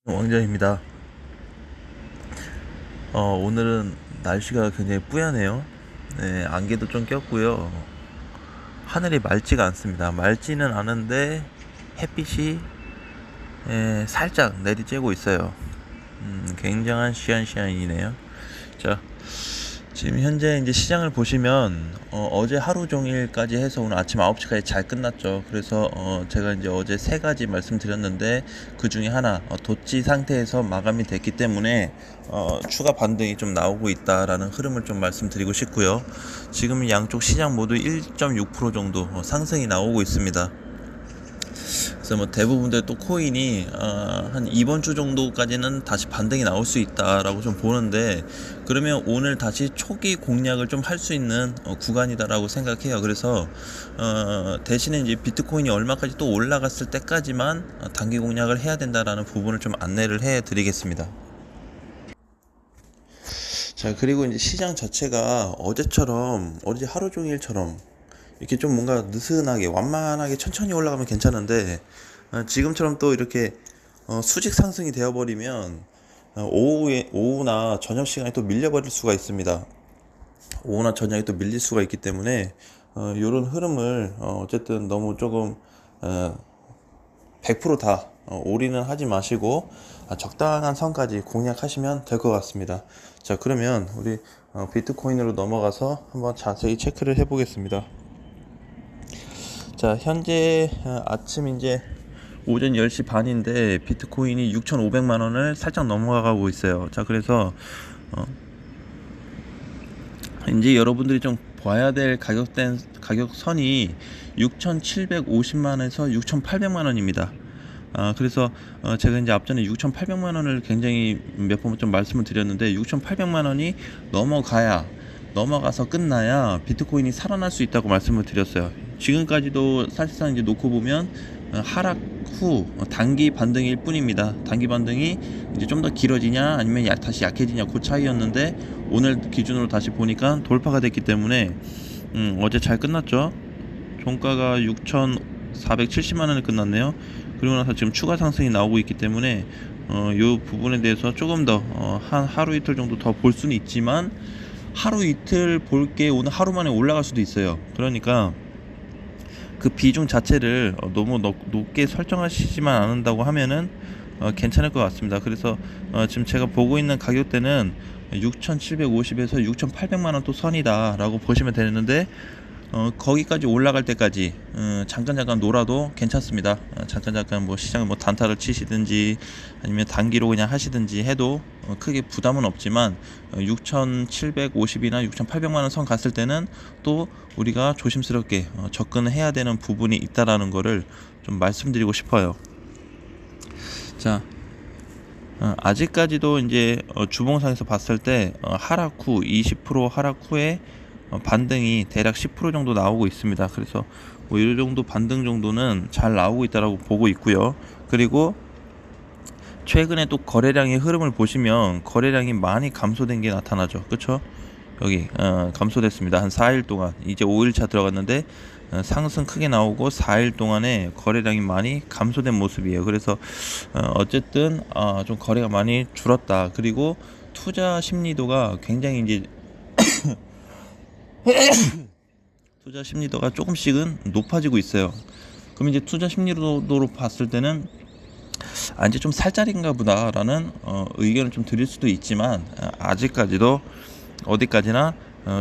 왕자입니다. 오늘은 날씨가 굉장히 뿌연해요. 네, 안개도 좀 꼈고요. 하늘이 맑지가 않습니다. 맑지는 않은데 햇빛이 살짝 내리쬐고 있어요. 굉장한 시안시안이네요. 자, 지금 현재 이제 시장을 보시면 제 하루 종일까지 해서 오늘 아침 9시까지 잘 끝났죠. 그래서 제가 이제 어제 세 가지 말씀드렸는데 그 중에 하나 도치 상태에서 마감이 됐기 때문에 추가 반등이 좀 나오고 있다라는 흐름을 좀 말씀드리고 싶고요. 지금 양쪽 시장 모두 1.6% 정도 상승이 나오고 있습니다. 그래서 뭐 대부분들 또 코인이 한 이번 주 정도까지는 다시 반등이 나올 수 있다라고 좀 보는데, 그러면 오늘 다시 초기 공략을 좀 할 수 있는 구간이다라고 생각해요. 그래서 대신에 이제 비트코인이 얼마까지 또 올라갔을 때까지만 단기 공략을 해야 된다라는 부분을 좀 안내를 해 드리겠습니다. 자, 그리고 이제 시장 자체가 어제 하루 종일처럼 이렇게 좀 뭔가 느슨하게 완만하게 천천히 올라가면 괜찮은데, 지금처럼 또 이렇게 수직 상승이 되어버리면 오후나 저녁 시간에 또 밀려버릴 수가 있습니다. 오후나 저녁에 또 밀릴 수가 있기 때문에 이런 흐름을 어쨌든 너무 조금 100%다 올인은 하지 마시고 적당한 선까지 공략하시면 될 것 같습니다. 자, 그러면 우리 비트코인으로 넘어가서 한번 자세히 체크를 해 보겠습니다. 자, 현재 아침 이제 오전 10시 반인데 비트코인이 6,500만 원을 살짝 넘어가고 있어요. 자, 그래서 이제 여러분들이 좀 봐야 될 가격선이 6,750만 원에서 6,800만 원입니다. 그래서 제가 이제 앞전에 6,800만 원을 굉장히 몇 번 좀 말씀을 드렸는데, 6,800만 원이 넘어가서 끝나야 비트코인이 살아날 수 있다고 말씀을 드렸어요. 지금까지도 사실상 이제 놓고 보면 하락 후 단기 반등일 뿐입니다. 단기 반등이 이제 좀 더 길어지냐 아니면 다시 약해지냐 그 차이였는데, 오늘 기준으로 다시 보니까 돌파가 됐기 때문에 어제 잘 끝났죠. 종가가 6,470만 원에 끝났네요. 그리고 나서 지금 추가 상승이 나오고 있기 때문에 이 부분에 대해서 조금 더 한 하루 이틀 정도 더 볼 수는 있지만, 하루 이틀 볼 게 오늘 하루 만에 올라갈 수도 있어요. 그러니까 그 비중 자체를 너무 높게 설정하시지만 않는다고 하면은 괜찮을 것 같습니다. 그래서 지금 제가 보고 있는 가격대는 6,750에서 6,800만 원 또 선이다 라고 보시면 되는데, 거기까지 올라갈 때까지 잠깐 놀아도 괜찮습니다. 잠깐 뭐 시장을 뭐 단타를 치시든지 아니면 단기로 그냥 하시든지 해도 크게 부담은 없지만, 6,750이나 6,800만 원 선 갔을 때는 또 우리가 조심스럽게 접근해야 되는 부분이 있다라는 거를 좀 말씀드리고 싶어요. 자, 아직까지도 이제 주봉상에서 봤을 때 하락 후 20% 하락 후에 반등이 대략 10% 정도 나오고 있습니다. 그래서 뭐 이 정도 반등 정도는 잘 나오고 있다라고 보고 있고요. 그리고 최근에 또 거래량의 흐름을 보시면 거래량이 많이 감소된 게 나타나죠. 그렇죠? 여기 감소됐습니다. 한 4일 동안 이제 5일차 들어갔는데 상승 크게 나오고 4일 동안에 거래량이 많이 감소된 모습이에요. 그래서 어쨌든 좀 거래가 많이 줄었다. 그리고 투자 심리도가 굉장히 이제 투자 심리도가 조금씩은 높아지고 있어요. 그럼 이제 투자 심리도로 봤을 때는 이제 좀 살 자리인가 보다라는 의견을 좀 드릴 수도 있지만, 아직까지도 어디까지나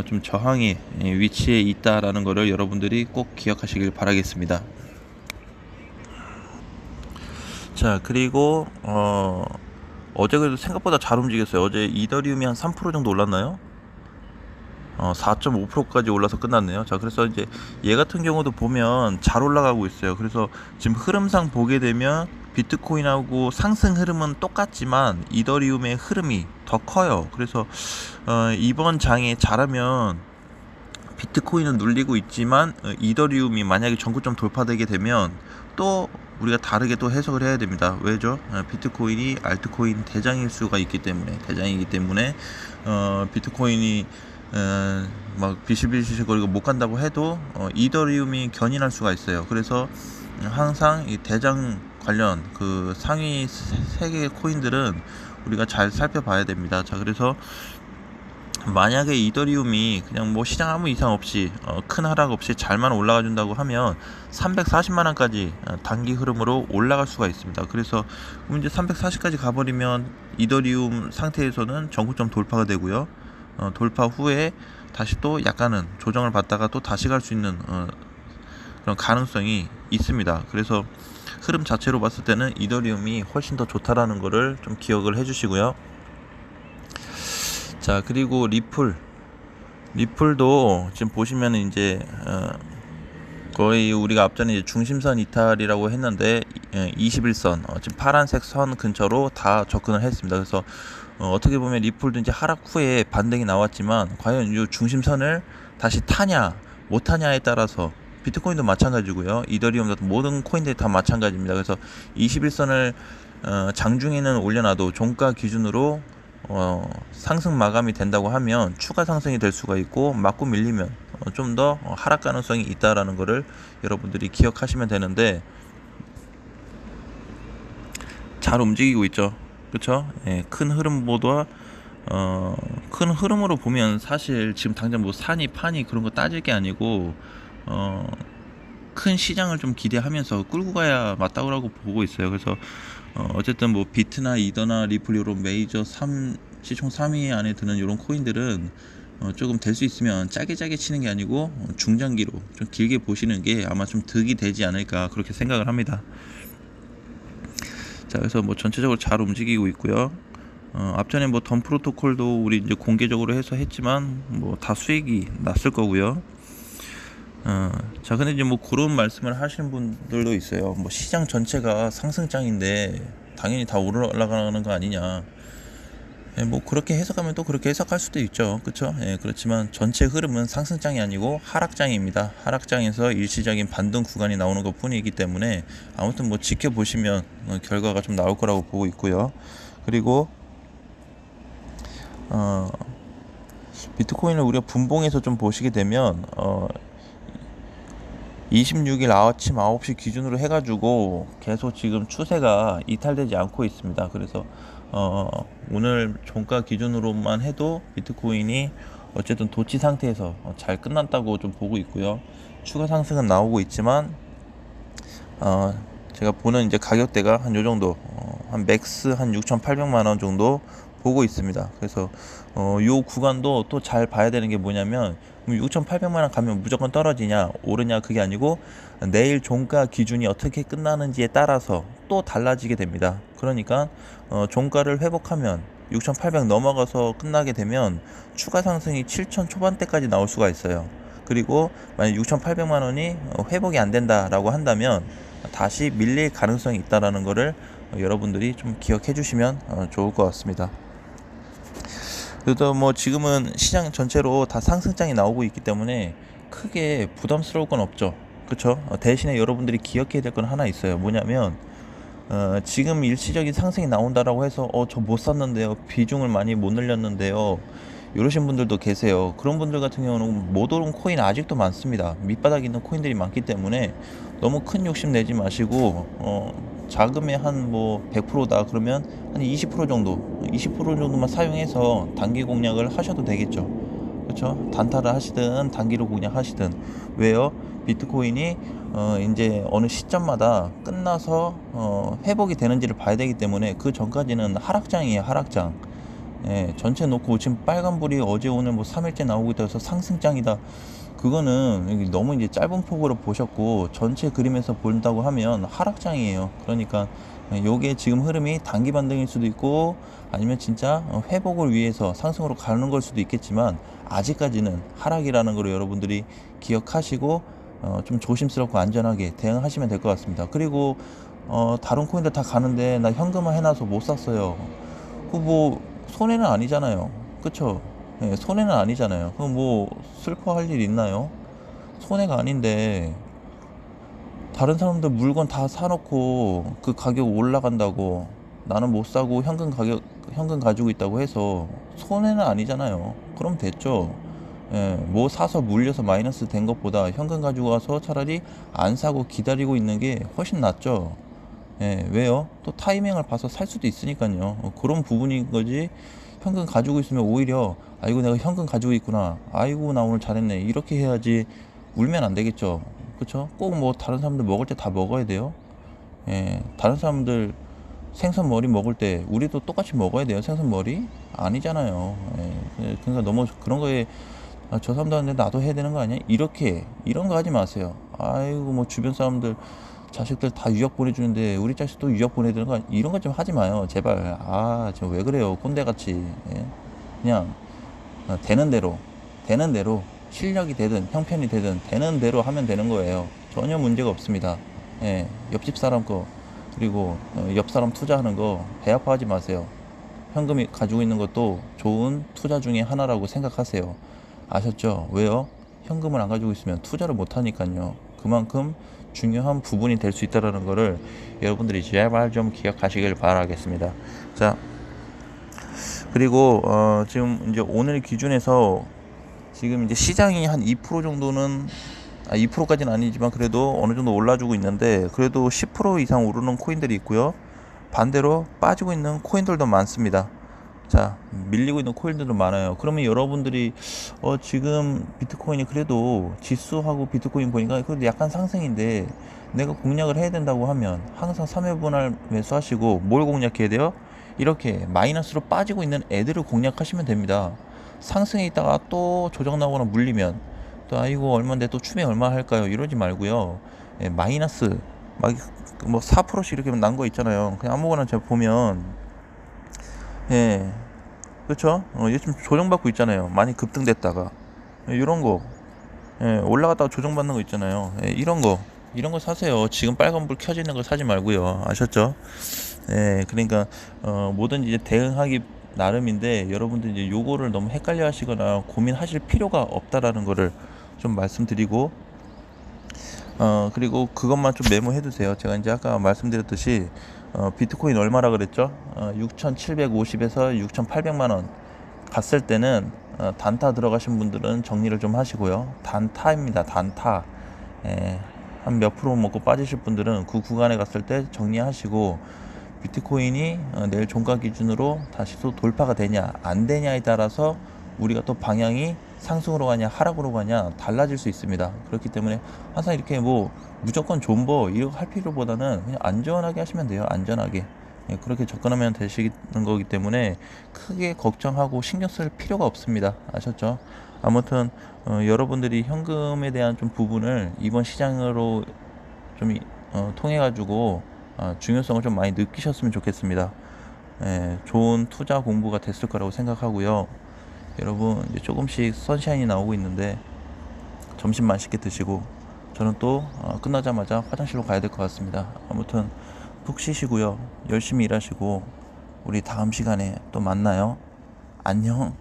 좀 저항의 위치에 있다라는 것을 여러분들이 꼭 기억하시길 바라겠습니다. 자, 그리고 어제 그래도 생각보다 잘 움직였어요. 어제 이더리움이 한 3% 정도 올랐나요? 4.5%까지 올라서 끝났네요. 자, 그래서 이제 얘 같은 경우도 보면 잘 올라가고 있어요. 그래서 지금 흐름상 보게 되면 비트코인하고 상승 흐름은 똑같지만 이더리움의 흐름이 더 커요. 그래서 이번 장에 잘하면 비트코인은 눌리고 있지만 이더리움이 만약에 전고점 돌파되게 되면 또 우리가 다르게 또 해석을 해야 됩니다. 왜죠? 비트코인이 알트코인 대장이기 때문에 비트코인이 막 비실비실거리고 못 간다고 해도 이더리움이 견인할 수가 있어요. 그래서 항상 이 대장 관련 그 상위 3개의 코인들은 우리가 잘 살펴봐야 됩니다. 자, 그래서 만약에 이더리움이 그냥 뭐 시장 아무 이상 없이 큰 하락 없이 잘만 올라가 준다고 하면 340만원까지 단기 흐름으로 올라갈 수가 있습니다. 그래서 이제 340까지 가버리면 이더리움 상태에서는 정고점 돌파가 되고요. 돌파 후에 다시 또 약간은 조정을 받다가 또 다시 갈 수 있는 그런 가능성이 있습니다. 그래서 흐름 자체로 봤을 때는 이더리움이 훨씬 더 좋다라는 거를 좀 기억을 해주시고요. 자, 그리고 리플도 지금 보시면 이제 거의 우리가 앞전에 이제 중심선 이탈이라고 했는데 21선 지금 파란색 선 근처로 다 접근을 했습니다. 그래서 어떻게 보면 리플도 이제 하락 후에 반등이 나왔지만 과연 이 중심선을 다시 타냐 못 타냐에 따라서 비트코인도 마찬가지고요. 이더리움도 모든 코인들이 다 마찬가지입니다. 그래서 21선을 장중에는 올려놔도 종가 기준으로 상승 마감이 된다고 하면 추가 상승이 될 수가 있고 맞고 밀리면 좀 더 하락 가능성이 있다라는 거를 여러분들이 기억하시면 되는데 잘 움직이고 있죠. 그렇죠? 예, 큰 흐름보다 큰 흐름으로 보면 사실 지금 당장 뭐 산이 파니 그런 거 따질 게 아니고 큰 시장을 좀 기대하면서 끌고 가야 맞다고 보고 있어요. 그래서 어쨌든 뭐 비트나 이더나 리플 이런 메이저 시총 3위 안에 드는 이런 코인들은 조금 될 수 있으면 짜게 치는 게 아니고 중장기로 좀 길게 보시는 게 아마 좀 득이 되지 않을까 그렇게 생각을 합니다. 자, 그래서 뭐 전체적으로 잘 움직이고 있고요. 앞전에 뭐 덤 프로토콜도 우리 이제 공개적으로 해서 했지만 뭐 다 수익이 났을 거고요. 자, 근데 이제 뭐 그런 말씀을 하시는 분들도 있어요. 뭐 시장 전체가 상승장인데 당연히 다 올라가는 거 아니냐. 예, 뭐 그렇게 해석하면 또 그렇게 해석할 수도 있죠. 그렇죠? 예, 그렇지만 전체 흐름은 상승장이 아니고 하락장입니다. 하락장에서 일시적인 반등 구간이 나오는 것 뿐이기 때문에 아무튼 뭐 지켜보시면 결과가 좀 나올 거라고 보고 있고요. 그리고 비트코인을 우리가 분봉에서 좀 보시게 되면 26일 아침 9시 기준으로 해가지고 계속 지금 추세가 이탈되지 않고 있습니다. 그래서 오늘 종가 기준으로만 해도 비트코인이 어쨌든 도치 상태에서 잘 끝났다고 좀 보고 있고요. 추가 상승은 나오고 있지만 제가 보는 이제 가격대가 한 요 정도 한 맥스 한 6,800만원 정도 보고 있습니다. 그래서 요 구간도 또 잘 봐야 되는 게 뭐냐면 6,800만원 가면 무조건 떨어지냐 오르냐 그게 아니고 내일 종가 기준이 어떻게 끝나는지에 따라서 또 달라지게 됩니다. 그러니까 종가를 회복하면 6,800 넘어가서 끝나게 되면 추가 상승이 7,000 초반대까지 나올 수가 있어요. 그리고 만약 6,800만원이 회복이 안 된다라고 한다면 다시 밀릴 가능성이 있다라는 거를 여러분들이 좀 기억해 주시면 좋을 것 같습니다. 그래도 뭐 지금은 시장 전체로 다 상승장이 나오고 있기 때문에 크게 부담스러울 건 없죠. 그렇죠? 대신에 여러분들이 기억해야 될 건 하나 있어요. 뭐냐면 지금 일시적인 상승이 나온다라고 해서 저 못 샀는데요, 비중을 많이 못 늘렸는데요, 이러신 분들도 계세요. 그런 분들 같은 경우는 못 오른 코인 아직도 많습니다. 밑바닥에 있는 코인들이 많기 때문에 너무 큰 욕심 내지 마시고 자금의 한 뭐 100%다 그러면 한 20% 정도만 사용해서 단기 공략을 하셔도 되겠죠. 그렇죠? 단타를 하시든 단기로 공략하시든. 왜요? 비트코인이 이제 어느 시점마다 끝나서 회복이 되는지를 봐야 되기 때문에 그 전까지는 하락장이에요. 하락장. 예, 전체 놓고 지금 빨간불이 어제 오늘 뭐 3일째 나오고 있다 해서 상승장이다, 그거는 너무 이제 짧은 폭으로 보셨고 전체 그림에서 본다고 하면 하락장이에요. 그러니까 요게 지금 흐름이 단기 반등일 수도 있고 아니면 진짜 회복을 위해서 상승으로 가는 걸 수도 있겠지만 아직까지는 하락이라는 걸 여러분들이 기억하시고 좀 조심스럽고 안전하게 대응하시면 될 것 같습니다. 그리고 다른 코인들 다 가는데 나 현금화 해놔서 못 샀어요. 그 뭐 손해는 아니잖아요. 그쵸? 네, 손해는 아니잖아요. 그럼 뭐 슬퍼할 일 있나요? 손해가 아닌데 다른 사람들 물건 다 사놓고 그 가격 올라간다고 나는 못 사고 현금 가지고 있다고 해서 손해는 아니잖아요. 그럼 됐죠. 예, 뭐 사서 물려서 마이너스 된 것보다 현금 가지고 와서 차라리 안 사고 기다리고 있는 게 훨씬 낫죠. 예, 왜요? 또 타이밍을 봐서 살 수도 있으니까요. 그런 부분인 거지. 현금 가지고 있으면 오히려 아이고 내가 현금 가지고 있구나. 아이고 나 오늘 잘했네. 이렇게 해야지. 울면 안 되겠죠. 그쵸? 꼭 뭐 다른 사람들 먹을 때 다 먹어야 돼요. 예, 다른 사람들 생선 머리 먹을 때 우리도 똑같이 먹어야 돼요. 생선 머리? 아니잖아요. 예, 그러니까 너무 그런 거에 저 사람도 하는데 나도 해야 되는 거 아니야? 이렇게 이런 거 하지 마세요. 아이고 뭐 주변 사람들 자식들 다 유학 보내주는데 우리 자식도 유학 보내드는 거 이런 거 좀 하지 마요. 제발. 지금 왜 그래요? 꼰대같이. 예? 그냥 되는 대로 실력이 되든 형편이 되든 되는 대로 하면 되는 거예요. 전혀 문제가 없습니다. 예, 옆집 사람 거 그리고 옆 사람 투자하는 거 배 아파하지 마세요. 현금이 가지고 있는 것도 좋은 투자 중에 하나라고 생각하세요. 아셨죠? 왜요? 현금을 안 가지고 있으면 투자를 못 하니까요. 그만큼 중요한 부분이 될 수 있다는 거를 여러분들이 제발 좀 기억하시길 바라겠습니다. 자, 그리고 지금 이제 오늘 기준에서 지금 이제 시장이 한 2% 정도는 2%까지는 아니지만 그래도 어느 정도 올라주고 있는데 그래도 10% 이상 오르는 코인들이 있고요. 반대로 빠지고 있는 코인들도 많습니다. 자, 밀리고 있는 코인들도 많아요. 그러면 여러분들이 지금 비트코인이 그래도 지수하고 비트코인 보니까 그래도 약간 상승인데 내가 공략을 해야 된다고 하면 항상 3회 분할 매수하시고 뭘 공략해야 돼요? 이렇게 마이너스로 빠지고 있는 애들을 공략하시면 됩니다. 상승에 있다가 또 조정 나오거나 물리면 또 아이고 얼마인데 또 추매 얼마 할까요? 이러지 말고요. 예, 마이너스 막 뭐 4%씩 이렇게 난 거 있잖아요. 그냥 아무거나 제가 보면 예, 그렇죠? 요즘 조정받고 있잖아요. 많이 급등됐다가 이런 거 올라갔다가 조정받는 거 있잖아요. 이런 거 사세요. 지금 빨간불 켜져 있는 거 사지 말고요. 아셨죠? 그러니까 뭐든지 이제 대응하기 나름인데 여러분들 이제 요거를 너무 헷갈려 하시거나 고민하실 필요가 없다라는 거를 좀 말씀드리고 그리고 그것만 좀 메모해 두세요. 제가 이제 아까 말씀드렸듯이 비트코인 얼마라 그랬죠? 6,750에서 6,800만 원 갔을 때는 단타 들어가신 분들은 정리를 좀 하시고요. 단타입니다. 단타. 한 몇 프로 먹고 빠지실 분들은 그 구간에 갔을 때 정리하시고 비트코인이 내일 종가 기준으로 다시 또 돌파가 되냐 안 되냐에 따라서 우리가 또 방향이 상승으로 가냐 하락으로 가냐 달라질 수 있습니다. 그렇기 때문에 항상 이렇게 뭐 무조건 존버 이거 할 필요보다는 그냥 안전하게 하시면 돼요. 안전하게. 그렇게 접근하면 되시는 거기 때문에 크게 걱정하고 신경 쓸 필요가 없습니다. 아셨죠? 아무튼 여러분들이 현금에 대한 좀 부분을 이번 시장으로 좀 통해 가지고 중요성을 좀 많이 느끼셨으면 좋겠습니다. 좋은 투자 공부가 됐을 거라고 생각하고요. 여러분 이제 조금씩 선샤인이 나오고 있는데 점심 맛있게 드시고 저는 또 끝나자마자 화장실로 가야 될 것 같습니다. 아무튼 푹 쉬시고요. 열심히 일하시고 우리 다음 시간에 또 만나요. 안녕.